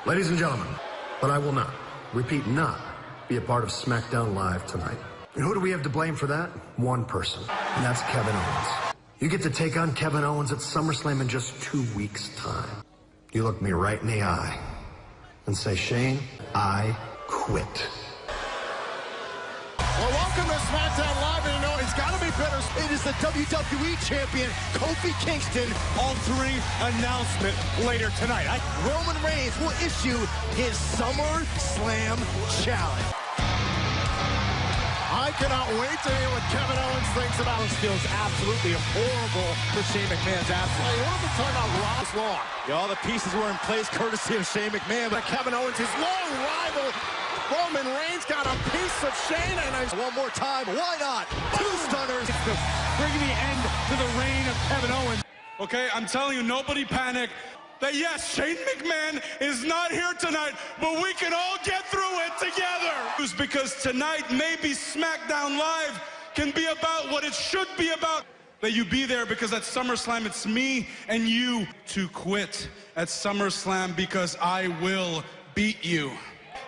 Ladies and gentlemen, but I will not, repeat not, be a part of SmackDown Live tonight. And who do we have to blame for that? One person, and that's Kevin Owens. You get to take on Kevin Owens at SummerSlam in just 2 weeks' time. You look me right in the eye and say, Shane, I quit. Well, welcome to SmackDown Live, and you know it's got to be bitter. It is the WWE Champion, Kofi Kingston, altering announcement later tonight. Roman Reigns will issue his SummerSlam Challenge. I cannot wait to hear what Kevin Owens thinks about it. Feels absolutely horrible for Shane McMahon's absence. Hey, what if we talk about Ross Long? All the pieces were in place courtesy of Shane McMahon, but Kevin Owens, his long rival, Roman Reigns, got a piece of Shane, and one more time, why not? Two stunners. Bringing the end to the reign of Kevin Owens. Okay, I'm telling you, nobody panic. That yes, Shane McMahon is not here tonight, but we can all get through it together. Because tonight, maybe SmackDown Live can be about what it should be about. That you be there because at SummerSlam, it's me and you to quit at SummerSlam because I will beat you.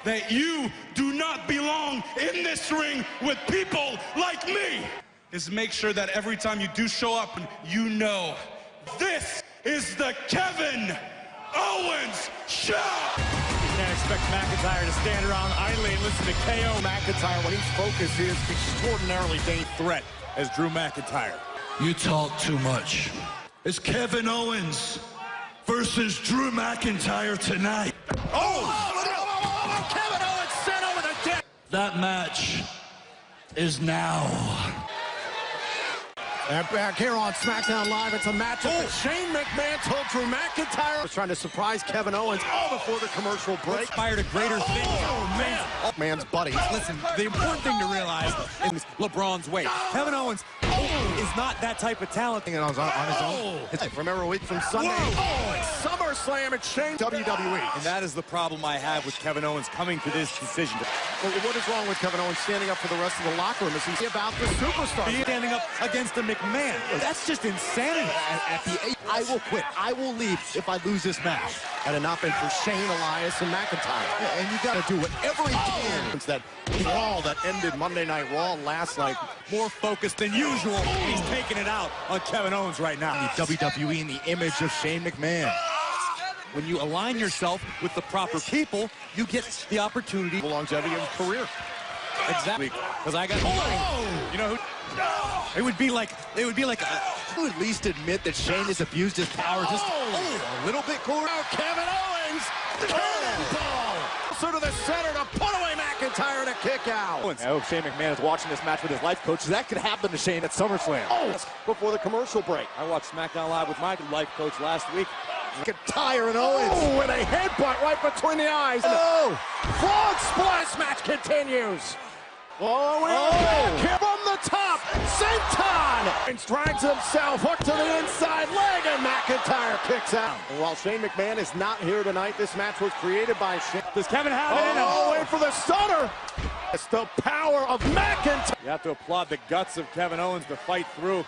That you do not belong in this ring with people like me. Is make sure that every time you do show up, you know this is the Kevin Owens Show! You can't expect McIntyre to stand around idly and listen to KO. McIntyre, when he's focused, is extraordinarily dangerous threat as Drew McIntyre. You talk too much. It's Kevin Owens versus Drew McIntyre tonight. Kevin Owens sent over the deck! That match is now. And back here on SmackDown Live, it's a matchup that Shane McMahon told Drew McIntyre was trying to surprise Kevin Owens all before the commercial break. Inspired a greater thing. Oh, man. Oh, man's buddy. Listen, the important thing to realize is LeBron's weight. Kevin Owens is not that type of talent. And on his own. Remember a week from Sunday? SummerSlam at Shane WWE. And that is the problem I have with Kevin Owens coming to this decision. Well, what is wrong with Kevin Owens standing up for the rest of the locker room? Is he about the superstar? He's standing up against a McMahon. That's just insanity. At the 8th, I will quit. I will leave if I lose this match. Had it not been for Shane, Elias, and McIntyre. And you got to do whatever he can. It's that brawl that ended Monday Night Raw last night. More focused than usual. He's taking it out on Kevin Owens right now. The WWE in the image of Shane McMahon. When you align yourself with the proper people, you get the opportunity. The longevity of his career. Exactly. Because I got. You know who? It would be like Who at least admit that Shane has abused his power just a little bit. Kevin Owens, cannonball, so to the center to put away McIntyre and a kick out. I hope Shane McMahon is watching this match with his life coach. That could happen to Shane at SummerSlam. Before the commercial break. I watched SmackDown Live with my life coach last week. McIntyre and Owens with a headbutt right between the eyes. Frog splash match continues. Back from the top, senton! And drags himself hooked to the inside leg, and McIntyre kicks out. And while Shane McMahon is not here tonight, this match was created by Shane. Does Kevin have it? Wait for the stunner! It's the power of McIntyre. You have to applaud the guts of Kevin Owens to fight through.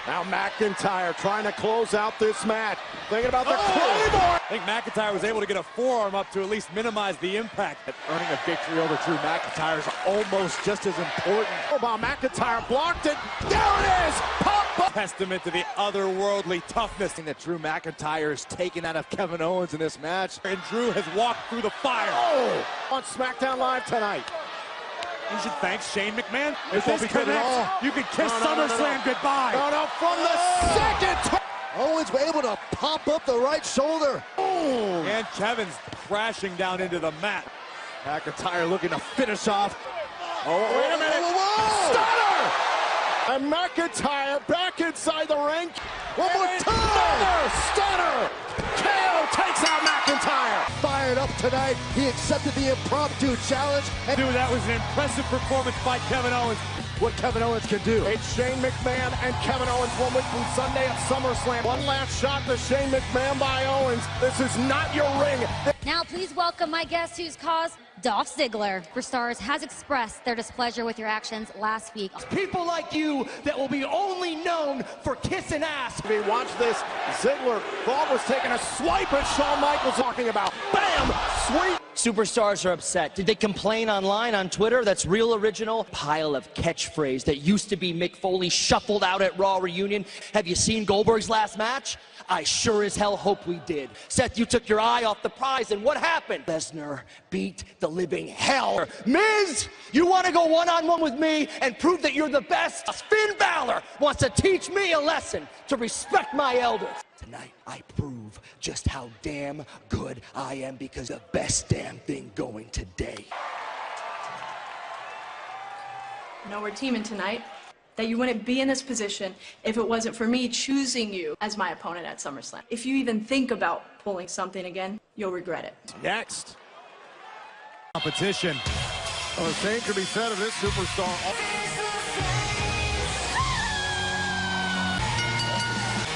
Now McIntyre trying to close out this match. Thinking about the Claymore. I think McIntyre was able to get a forearm up to at least minimize the impact. Earning a victory over Drew McIntyre is almost just as important. McIntyre blocked it. There it is! Pop! Testament to the otherworldly toughness that Drew McIntyre is taken out of Kevin Owens in this match. And Drew has walked through the fire. On SmackDown Live tonight. You should thank Shane McMahon. If this connects, you can kiss SummerSlam goodbye. From the second. Owens was able to pop up the right shoulder. And Kevin's crashing down into the mat. McIntyre looking to finish off. Wait a minute. Stunner! And McIntyre back inside the ring. One more time. Stunner! KO takes out McIntyre. Fired up tonight. He accepted the impromptu challenge. Dude, that was an impressive performance by Kevin Owens. What Kevin Owens can do. It's Shane McMahon and Kevin Owens 1 week from Sunday at SummerSlam. One last shot to Shane McMahon by Owens. This is not your ring. Now please welcome my guest who's caused Dolph Ziggler. Superstars has expressed their displeasure with your actions last week. People like you that will be only known for kissing ass. If you watch this, Ziggler thought was taking a swipe at Shawn Michaels, talking about bam, sweet. Superstars are upset. Did they complain online on Twitter? That's real original. Pile of catchphrase that used to be Mick Foley shuffled out at Raw Reunion. Have you seen Goldberg's last match? I sure as hell hope we did. Seth, you took your eye off the prize, and what happened? Lesnar beat the living hell. Miz, you want to go one-on-one with me and prove that you're the best? Finn Balor wants to teach me a lesson to respect my elders. Tonight, I prove just how damn good I am because the best damn thing going today. No, we're teaming tonight. That you wouldn't be in this position if it wasn't for me choosing you as my opponent at SummerSlam. If you even think about pulling something again, you'll regret it. Next. Competition. Well, the same could be said of this superstar.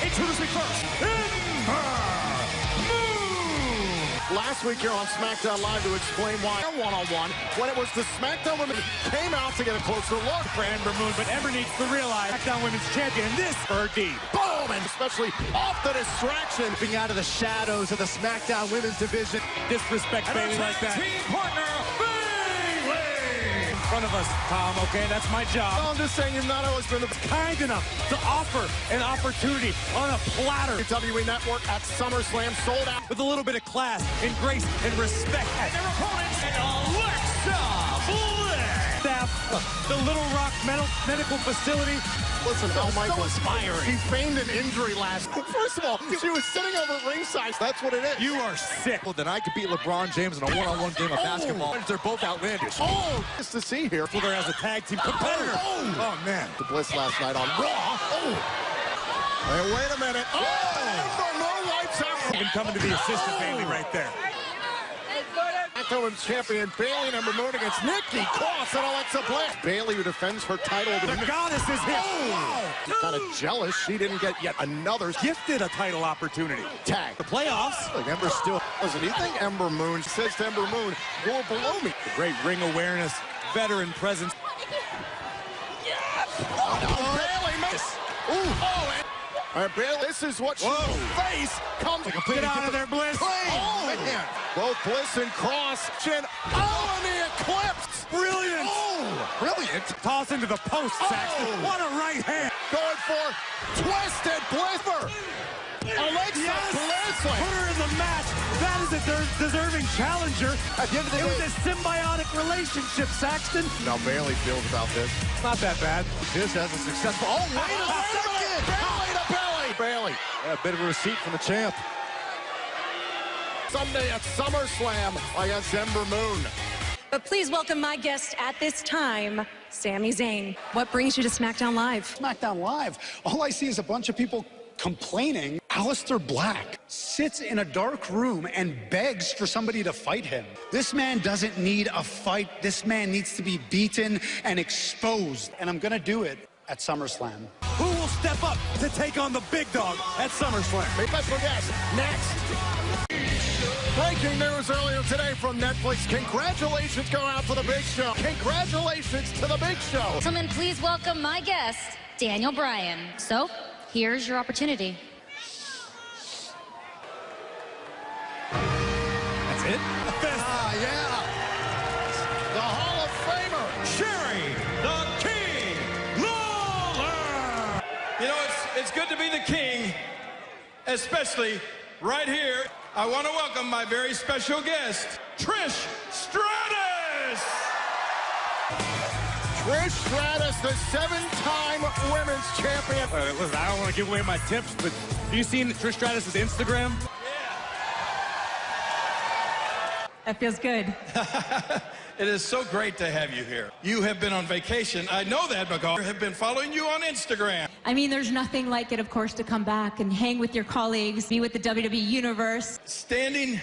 Introducing first, Last week here on SmackDown Live to explain why one-on-one, when it was the SmackDown women came out to get a closer look for Ember Moon, but Ember needs to realize SmackDown Women's Champion, and this her deed. Boom! And especially off the distraction. Being out of the shadows of the SmackDown Women's division. Disrespect Bayley like that. Team partner, In front of us, Tom, okay? That's my job. Well, I'm just saying you've not always been Kind enough to offer an opportunity on a platter. WWE Network at SummerSlam sold out. With a little bit of class and grace and respect. and their opponents, Alexa Bliss. Staff, the Little Rock Medical Facility. Listen, Al Michaels, so inspiring. He feigned an injury last. First of all, she was sitting over ringside. That's what it is. You are sick. Well, then I could beat LeBron James in a one-on-one game of basketball. They're both outlandish. Oh, just to see here. Well, there as a tag team competitor. Oh, man. The Bliss last night on Raw. Oh. Hey, wait a minute. Oh, no lights out. Been coming to the assistant Bayley right there. SmackDown champion Bayley number Moon against Nikki Cross and Alexa Bliss. Bayley, who defends her title. The goddess is here. She's kind of jealous she didn't get yet another Gifted a title opportunity. tag. The playoffs. Like Ember still. Listen, you think Ember Moon says to Ember Moon, you're below me. The great ring awareness, veteran presence. Bayley makes. Bayley, this is what she face comes. Get out of there, Bliss. Man. Both Bliss and Cross. Chin. Oh, and the eclipse. Brilliant. Brilliant. Toss into the post, Saxton. What a right hand. Going for twisted Blipper. Alexa Bliss. Put her in the match. That is a deserving challenger. At the end of the it day, was a symbiotic relationship, Saxton. Now Bayley feels about this. Not that bad. This has a successful. Oh, wait a second. Bayley to Bayley. Bayley. Yeah, a bit of a receipt from the champ. Sunday at SummerSlam against Ember Moon. But please welcome my guest at this time, Sami Zayn. What brings you to SmackDown Live? SmackDown Live. All I see is a bunch of people complaining. Aleister Black sits in a dark room and begs for somebody to fight him. This man doesn't need a fight. This man needs to be beaten and exposed. And I'm gonna do it at SummerSlam. Who will step up to take on the big dog at SummerSlam? Special guest next. Breaking news earlier today from Netflix. Congratulations go out to the Big Show. Congratulations to the Big Show. Gentlemen, please welcome my guest, Daniel Bryan. So, here's your opportunity. That's it? Yeah. The Hall of Famer. Sherry, the King Lawler. You know, it's good to be the king, especially right here. I want to welcome my very special guest, Trish Stratus. Trish Stratus, the 7-time women's champion. Listen, I don't want to give away my tips, but have you seen Trish Stratus' Instagram? That feels good. It is so great to have you here. You have been on vacation. I know that because I have been following you on Instagram. I mean, there's nothing like it, of course, to come back and hang with your colleagues, be with the WWE Universe. Standing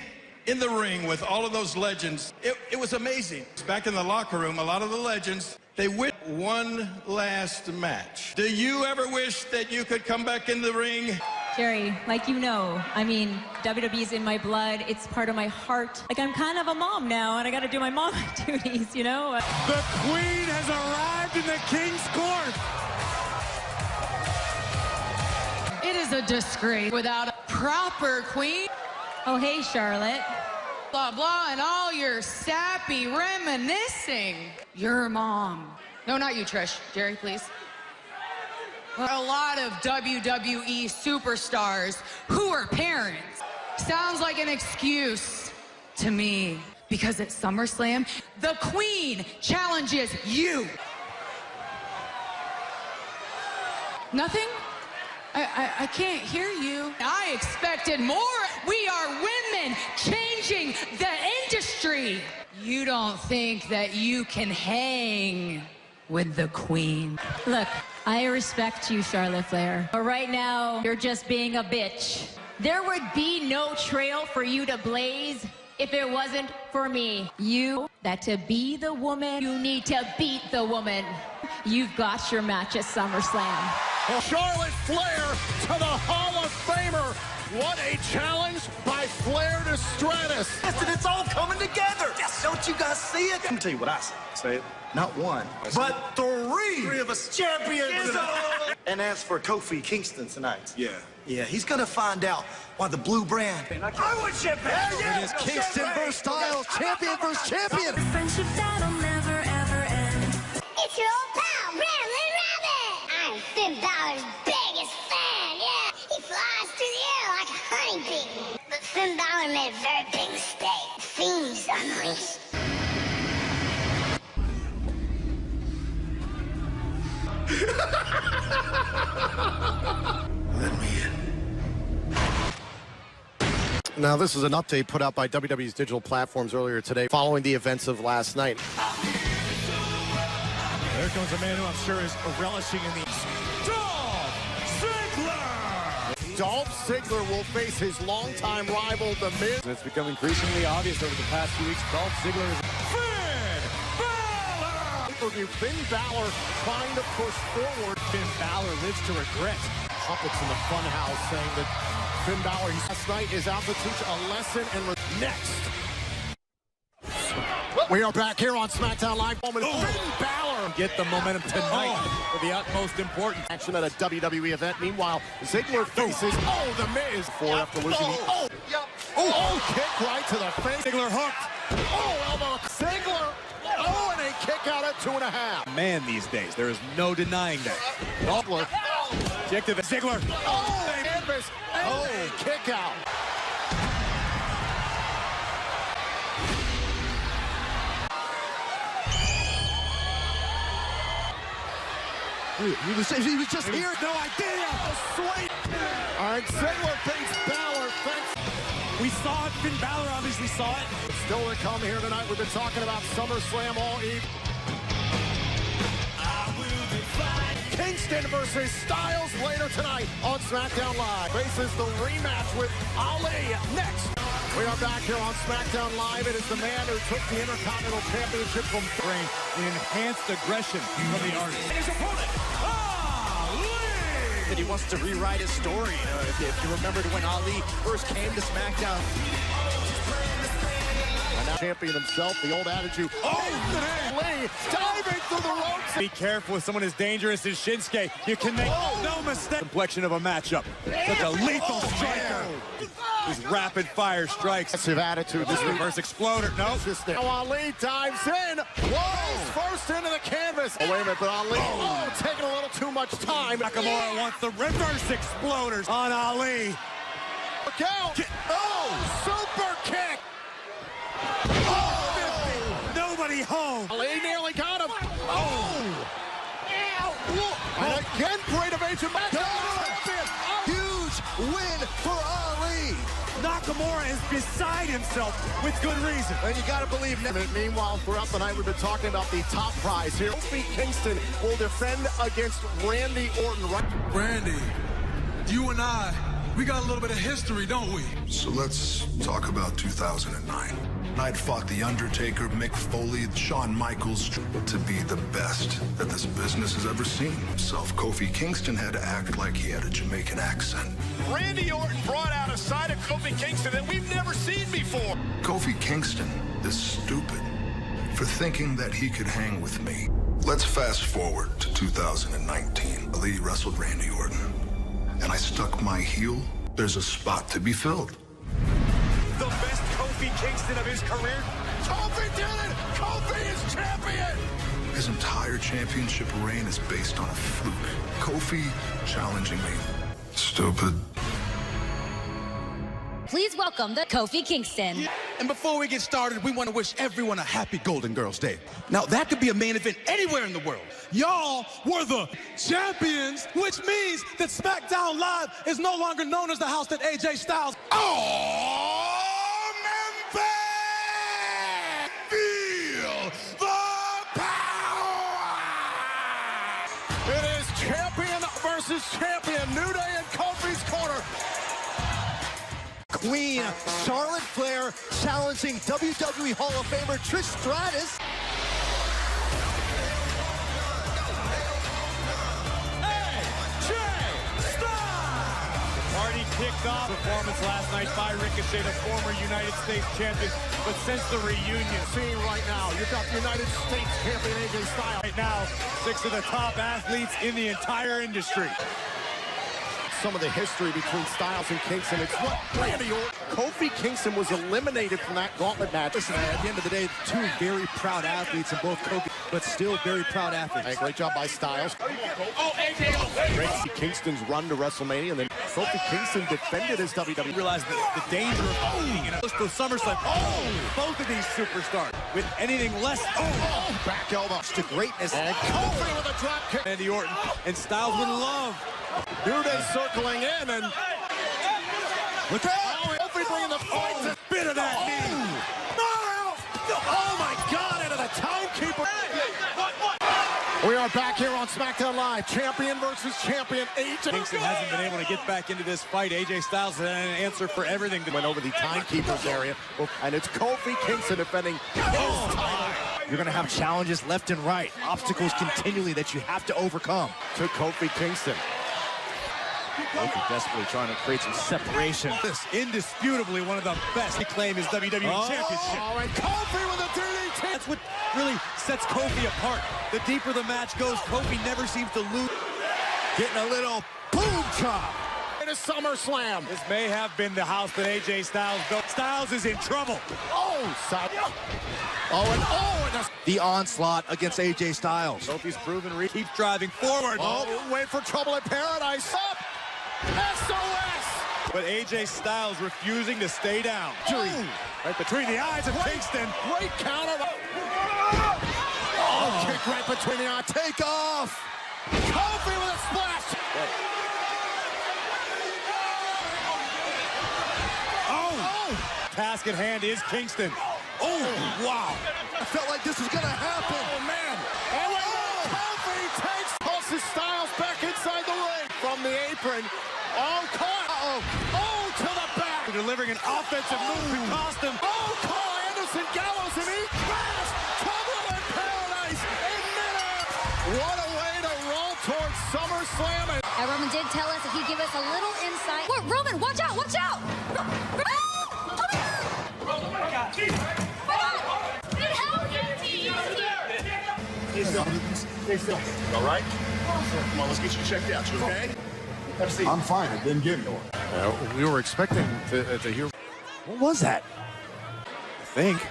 in the ring with all of those legends, it was amazing. Back in the locker room, a lot of the legends, they wish one last match. Do you ever wish that you could come back in the ring Jerry, like you know, I mean, WWE's in my blood. It's part of my heart. Like, I'm kind of a mom now, and I got to do my mom duties, you know? The Queen has arrived in the King's Court. It is a disgrace without a proper queen. Oh, hey, Charlotte. Blah, blah, and all your sappy reminiscing. Your mom. No, not you, Trish. Jerry, please. A lot of WWE superstars who are parents. Sounds like an excuse to me. Because at SummerSlam, the Queen challenges you. Nothing? I can't hear you. I expected more. We are women changing the industry. You don't think that you can hang with the Queen? Look, I respect you, Charlotte Flair. But right now, you're just being a bitch. There would be no trail for you to blaze if it wasn't for me. You, that to be the woman, you need to beat the woman. You've got your match at SummerSlam. Charlotte Flair to the Hall of Famer. What a challenge by Flair to Stratus. Listen, it's all coming together. Yes, don't you guys see it? Let me tell you what I say. Say it. Not one, but three. Three of us champions. And as for Kofi Kingston tonight. Yeah, he's gonna find out why the blue brand. I would ship it is Kingston versus Styles, champion versus champion. Friendship that'll never ever end. It's your old pal, Ramblin' Rabbit. I'm Finn Balor's biggest fan, yeah. He flies through the air like a honeybee. But Finn Balor made a very big mistake. Fiends unleashed. Let me in. Now, this is an update put out by WWE's digital platforms earlier today following the events of last night. There comes a man who I'm sure is relishing in the... Dolph Ziggler will face his longtime rival, The Miz. It's become increasingly obvious over the past few weeks. Dolph Ziggler is... Finn Balor trying to push forward. Finn Balor lives to regret. Puppets in the funhouse saying that Finn Balor last night is out to teach a lesson and next. We are back here on SmackDown Live. Finn Balor get the momentum tonight for the utmost importance. Action at a WWE event. Meanwhile, Ziggler faces The Miz after losing the kick right to the face. Ziggler hooked. Elbow. Ziggler. And a kick out at 2.5. Man, these days, there is no denying that. Ziggler. Kick to the Ziggler. Canvas. Kick out. He was just here. No idea. Sweet. All right, Ziggler beats Balor. Thanks. We saw it. Finn Balor obviously saw it. Still to come here tonight. We've been talking about SummerSlam all evening. Kingston versus Styles later tonight on SmackDown Live. Faces the rematch with Ali next. We are back here on SmackDown Live. It is the man who took the Intercontinental Championship from Brain. Enhanced aggression from the artist. And his opponent, that he wants to rewrite his story. If you remembered when Ali first came to SmackDown. And now champion himself, the old attitude. Lee diving through the ropes. Be careful with someone as dangerous as Shinsuke. You can make no mistake. Complexion of a matchup. Such a lethal striker. These rapid fire strikes. Massive attitude. This reverse exploder. No. Now Ali dives in. First into the canvas. Wait a minute, but Ali taking a little too much time. Nakamura wants the reverse exploders on Ali. Look out. Super kick. Nobody home. Ali nearly got him. And again, great evasion. Huge win for Ali. Nakamura is beside himself with good reason. And you got to believe. Meanwhile, throughout the night, we've been talking about the top prize here. Kofi Kingston will defend against Randy Orton. Randy, you and I, we got a little bit of history, don't we? So let's talk about 2009. I'd fought The Undertaker, Mick Foley, Shawn Michaels to be the best that this business has ever seen. Himself, Kofi Kingston had to act like he had a Jamaican accent. Randy Orton brought out a side of Kofi Kingston that we've never seen before. Kofi Kingston is stupid for thinking that he could hang with me. Let's fast forward to 2019. Lee wrestled Randy Orton, and I stuck my heel. There's a spot to be filled. The best Kofi Kingston of his career. Kofi did it! Kofi is champion! His entire championship reign is based on a fluke. Kofi challenging me. Stupid. Please welcome the Kofi Kingston. And before we get started, we want to wish everyone a happy Golden Girls Day. Now, that could be a main event anywhere in the world. Y'all were the champions, which means that SmackDown Live is no longer known as the house that AJ Styles. Oh, Memphis! Feel the power! It is champion versus champion. New Day in Kofi's corner. Queen Charlotte Flair challenging WWE Hall of Famer Trish Stratus. Party kicked off performance last night by Ricochet, the former United States champion. But since the reunion, Seeing right now, you've got the United States champion AJ Styles. right now, 6 of the top athletes in the entire industry. Some of the history between Styles and Kingston. It's what Randy Orton. Kofi Kingston was eliminated from that gauntlet match. Listen, at the end of the day, two very proud athletes, and both Kofi, but still very proud athletes. Hey, great job by Styles. Great to see Kingston's run to WrestleMania, and then Kofi Kingston defended his WWE. Realized the danger of being in a push for SummerSlam. Both of these superstars with anything less. Back elbow to greatness. And Kofi with a drop kick. Randy Orton and Styles would love. New Day circling in, and look out! Kofi bringing the fight. Bit of that knee. Oh my God! Into the timekeeper. We are back here on SmackDown Live. Champion versus champion. AJ Kingston hasn't been able to get back into this fight. AJ Styles had an answer for everything. Went over the timekeeper's area, and it's Kofi Kingston defending his title. You're going to have challenges left and right, obstacles continually that you have to overcome. To Kofi Kingston. Kofi desperately trying to create some separation. This indisputably one of the best to claim his WWE Championship. Oh, and Kofi with a DDT. That's what really sets Kofi apart. The deeper the match goes, Kofi never seems to lose. Getting a little boom chop. In a SummerSlam. This may have been the house that AJ Styles built. Styles is in trouble. Oh, side. And The onslaught against AJ Styles. Kofi's proven keeps driving forward. Wait for trouble in paradise. Up. SOS. But AJ Styles refusing to stay down. Right between the eyes of Kingston. Great counter. Kick right between the eyes. Take off. Kofi with a splash. Task at hand is Kingston. Wow. I felt like this was going to happen. Oh, man. Kofi tosses Styles back inside the ring. From the apron. Caught. To the back. Delivering an offensive move to cost him. Carl Anderson Gallows, and he crashed. Trouble in paradise in midair. What a way to roll towards SummerSlam. And Roman did tell us that he'd give us a little insight. What, Roman, watch out, watch out! Stay still. All right? Come on, let's get you checked out. You okay? Have a seat. I'm fine. It didn't give me one. We were expecting to hear. What was that? I think.